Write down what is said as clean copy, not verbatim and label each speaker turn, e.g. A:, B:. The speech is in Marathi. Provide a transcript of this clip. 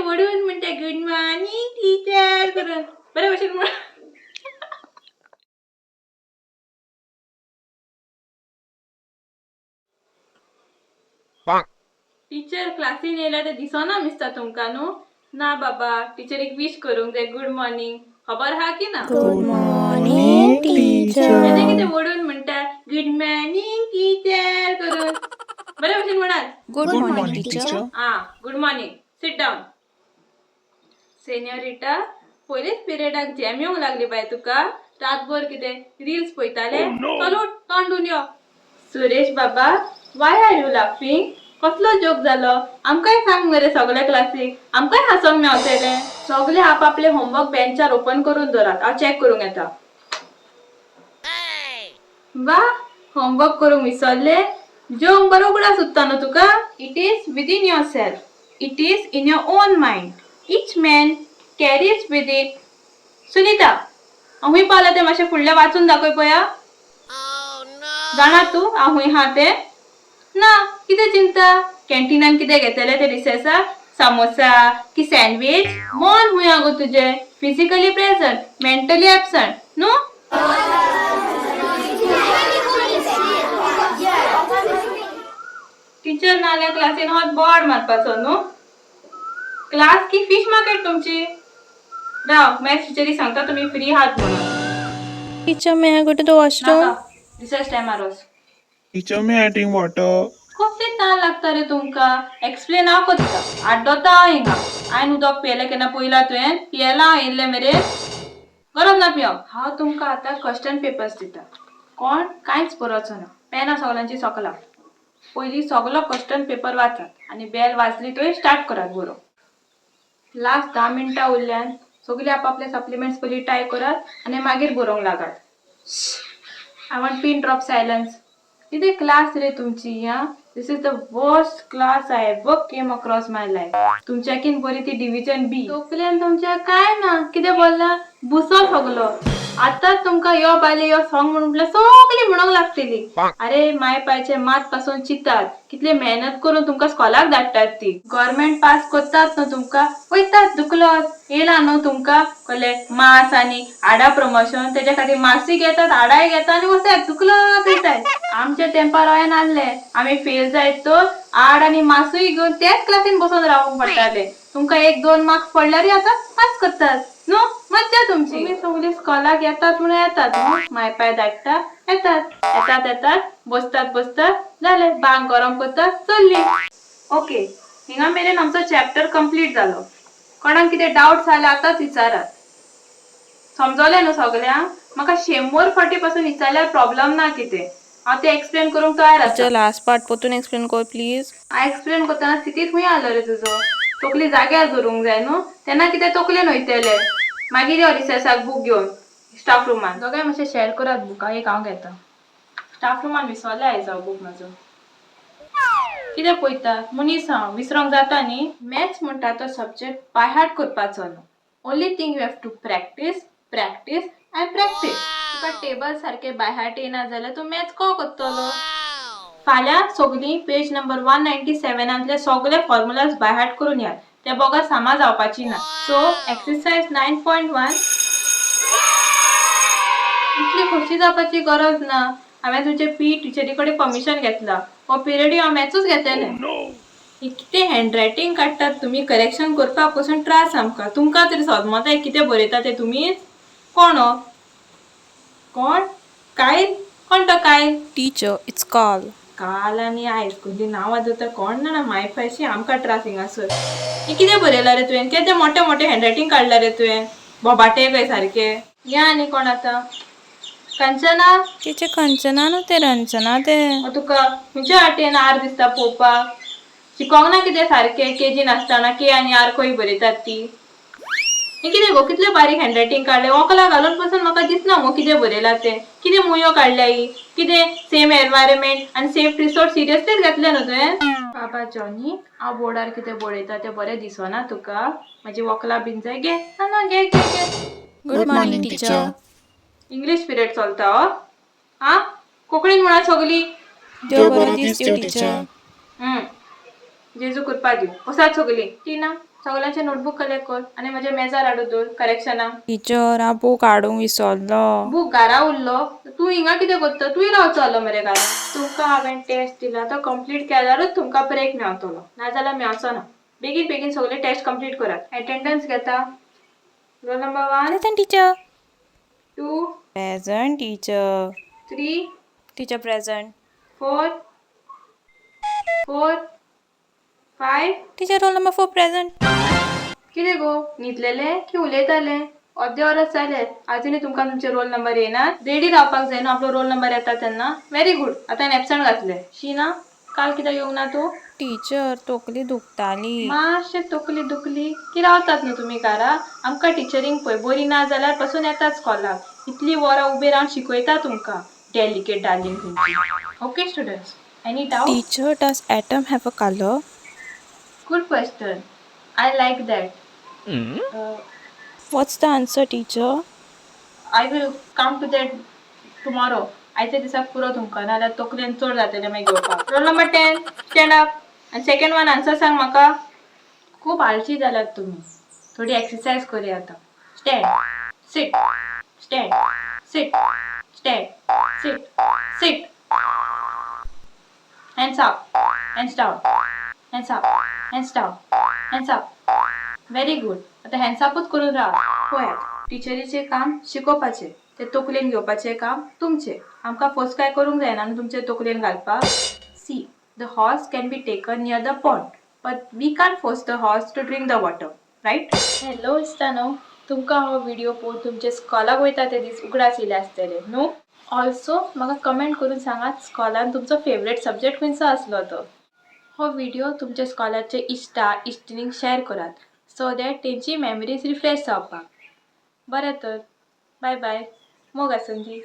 A: वडून म्हणते गुड मॉर्निंग टीचर करून बरे भाशेन म्हण. टीचर क्लासीन येयला ते दिसना मिसता तुमका न्हू. ना बाबा टीचरीक विश करूंक जाय गुड मॉर्निंग. खबर हा की ना?
B: Good morning teacher.
A: कितें कितें वडून म्हणटा गुड मॉर्निंग टीचर करून बरे भाशेन म्हणात.
B: Good morning teacher.
A: Good morning. Sit down. Senorita पयलेच पिरियडाक जॅम येवंक लागली बाय तुका. रातभर कितें रील्स पळयताले. चल उठ तोंडून यो. सुरेश बाबा वाय आर यू लाफिंग? कसलो जोक जालो? आमकांय सांग मरे सगळ्या क्लासीक. आमकांय हांसोंक मेवतले. सगळे आपापले होमवर्क बेंचार ओपन करून दवरात. हांव चॅक करूंक येता. वा होमवर्क करूंक विसरले. जोक बरो उगडास सुचता न्हू तुका. It is within your self. It is in your own mind. Each man carries with it. Sunita हांव हूंय पावला ते मातशें फुडलें वाचून दाखय पळया. जाणा तूं हांव हूंय हा ते? ना कितें चिंता? कॅन्टीनान कितें घेतले ते रिसेसाक? समोसा की सँडविच? मन हूंय गो तुजें. फिजिकली प्रेझंट मेंटली एबसंट न्हू. टीचर नाल्या क्लासीन होत बोर्ड मारपाचो न्हू. क्लास की फिश मार्केट तुमची? राव मॅथ्स टीचरी सांगता तुम्ही फ्री आहात म्हणून.
B: Teacher may I go to the washroom?
A: Recess टायमार वच.
C: Teacher, may I drink water?
A: कसले ताण लागता रे तुमका? एक्सप्लेन हांव करता. आड्डोता हांव हिंगा. हांवें उदक पियेलें केन्ना पयला तुवें? पियेलां हांव येयल्ले मेरेन? गरज ना पिवप. हांव तुमकां आतां क्वेश्चन पेपर्स दिता. कोण कांयच बरोवचो ना. पेनां सगळ्यांची सकला. पयलीं सगळो क्वेश्चन पेपर वाचात आनी बेल वाजली थंय स्टार्ट करात बरोवप. लास्ट 10 मिनटां उरल्यान सगळीं आपापले सप्लिमेंट्स पयलीं टाय करात आनी मागीर बरोवंक लागात. I want pin drop silence. कितें क्लास रे तुमची हा? This is the worst class I ever came across my life. तुमच्याकीन बरी ती डिव्हिजन बी. तकलेन तुमच्या काय ना. कितें बोलला? बुसो सगलो. आतांच तुमकां यो बायले यो सॉंग म्हणून सगळीं म्हणूंक लागतली. अरे माय पायचे मात पासून चितात. कितले मेहनत करून तुमकां स्कॉलाक धाडटात ती. गव्हर्नमेंट पास करतात न्हू तुमकां वयतात दुखलत. येयला न्हू तुमकां कसले मास आनी आडा प्रमोशन. तेच्या खातीर मार्क्सूय घेतात आडाय घेतात आनी वतात दुखलत वयतात. आमच्या तेंपार अशें नासलें. आमी फेल जायत तर आड आनी मार्क्सूय घेवन त्याच क्लासीन बसून रावूंक पडटाले. तुमकां 1-2 मार्क्स पडल्यारूय आतां पास करतात न्हू. मज्जा तुमची. तुमी सगळीं स्कॉलाक येतात म्हणून येतात न्हू. माय पाय धाडटा येतात बसतात जालें. बांक गरम करतात चल्ली. ओके हिंगा मेरेन आमचो चॅप्टर कंप्लीट जालो. कोणाक कितें डाउट्स जाल्यार आतांच विचारात. समजलें न्हू सगळ्यांक? म्हाका 100 फावटी पासून विचारल्यार प्रॉब्लेम ना कितें. हांव ते एक्सप्लेन करूंक तयार आसा.
B: टीचर लास्ट पार्ट परतून एक्सप्लेन कर प्लीज.
A: हांव एक्सप्लेन करतना स्थितीत खूंय आलो रे तुजो. तकली जाग्यार धरूंक जाय न्हू. तेन्ना कितें तकलेन वयतले. मागीर यो रिसेसाक बूक घेवन स्टाफ रुमान. दोगांय मातशें शेअर करात बुकां. एक हांव घेता. स्टाफ रुमान विसरलें आयज हांव बूक म्हाजो. कितें पळयता? मनीस हांव विसरोंक जाता न्ही. मॅथ्स म्हणटा तो सब्जेक्ट बाय हार्ट करपाचो न्हू. Only thing you have to practice and practice. तुका टेबल सारके बाय हार्ट येना जाल्यार तूं मॅथ्स को करतलो. फाल्यां सगळीं पेज नंबर 197 सगळे फॉर्म्युलाज बाय हार्ट करून यात. ते बोगस सामा जावपाची ना. सो एक्सरसाइज 9.1 इतली खोशी जावपाची गरज ना. हांवें तुमचे पी टीचरी कडेन परमिशन घेतला. हो पिरियड हांव मॅथ्सूच घेतलें. कितें हँडरायटींग काडटात तुमी. करेक्शन करपाक पसून त्रास आमकां. तुमकां तरी समजता कितें बरयता तें तुमीच. कोण हो? कोण? कायल? कोण तो कायल?
B: Teacher it's call.
A: काल आनी आयज खंयची नांवां धरता कोण जाणा. माय पायशी आमकां त्रास हिंगासर. हें कितें बरयलां रे तुवें? केदें मोठें मोठें हँडरायटींग काडलां रे तुवें. बोबाटे काय सारके. या आनी कोण आतां? कंचना?
B: टीचर खंचना न्हू ते रंजना ते.
A: तुका खंयच्या वाटेन आर दिसता पळोवपाक? शिकोंक ना कितें सारकें? केजीन आसतना के आनी आर खंय बरयतात ती. हें कितें गो कितलें बारीक हँडरायटींग काडलें. वकलां घालून पासून म्हाका दिसना मगो कितें बरयलां तें. कितें मुयो काडल्या ही. कितें सेम एनवायरमेंट आनी सेफ रिसोर्स सिरियसलीच घेतलें न्हू तुवें. बाबा जॉनी हांव बोर्डार कितें बरयता तें बरें दिसना तुका? म्हाजी वकलां बीन जाय घे. ना घे.
B: Good morning teacher.
A: English period चलता हो. हा कोंकणीन म्हणा सगळीं.
B: देव बरो दीस दिवं टीचर.
A: जेजू कृपा दिवं. बसात सगळीं. टिना सगळ्यांचे नोटबुक कलेक्ट कर आणि माझ्या मेजार हाडून दवर करेक्शना.
B: टीचर हांव बूक हाडूंक विसरलो.
A: बूक घरा उरलो तू हिंगा कितें करता तूंय रावचो मरे घरा. तुमकां हांवें टेस्ट दिला तो कंप्लीट केल्यारूच तुमकां ब्रेक मेळटलो नाजाल्यार मेळचो ना. बेगीन बेगीन सगळे टेस्ट कंप्लीट करात. अटेंडन्स घेता. Roll number 1,
B: present teacher.
A: 2,
B: present teacher.
A: 3,
B: teacher present.
A: 4, 5.
B: Teacher roll number 4 present.
A: कितें गो न्हिदलेले की उलयताले? अर्दे वरस जाले आजुनूय तुमकां तुमचे रोल नंबर येनात. रेडी रावपाक जाय न्हू आपलो रोल नंबर येता तेन्ना. Very good. आतां एबसंट घातले. शीना काल कित्याक येवंक ना तूं?
B: टीचर तोकली दुखताली.
A: मातशें तकली दुखली की रावतात न्हू तुमी घरा. आमकां टिचरींक पळय बरी ना जाल्यार पासून येतात स्कॉलाक. इतली वरां उबे रावन शिकयता तुमकां. डेलिकेट डार्लिंग तुमची. Okay students, any doubt?
B: Teacher does atom have a colour?
A: Good question. I like that.
B: What's the answer, teacher?
A: I will come to that tomorrow. आयच्या दिसाक पुरो तुमकां नाल्यार तकलेन चड जातलें मागीर घेवपाक. Roll number 10, stand up. आनी सेकंड वन आन्सर सांग म्हाका. खूब आळशी जाल्यात तुमी. थोडी एक्सरसाइज करूया आतां. Stand, seat, stand, seat, stand, seat, seat. Hands up, hands down, hands up, hands down, hands up. Very good. आता हँड्स अपच करून राव. पळयात टिचरीचें काम शिकोवपाचें, तें तकलेन घेवपाचें काम तुमचें. आमकां फोर्स काय करूंक जायना न्हू तुमचे तकलेन घालपाक. See, the horse can be taken near the pond but we can't force the horse to drink the water, right? Hello इस्तानो, तुमकां हो व्हिडिओ पळोवन तुमचे स्कॉलाक वयता ते दीस उगडास येयले आसतले न्हू? ऑल्सो म्हाका कमेंट करून सांगात स्कॉलान तुमचो फेवरेट सब्जेक्ट खंयचो आसलो तो. हो व्हिडिओ तुमच्या स्कॉलाचे इश्टा इश्टिणींक शेअर करात सो दॅट तेंची मेमरीज रिफ्रेश जावपाक. बरें तर, बाय बाय. मोग आसुंदी.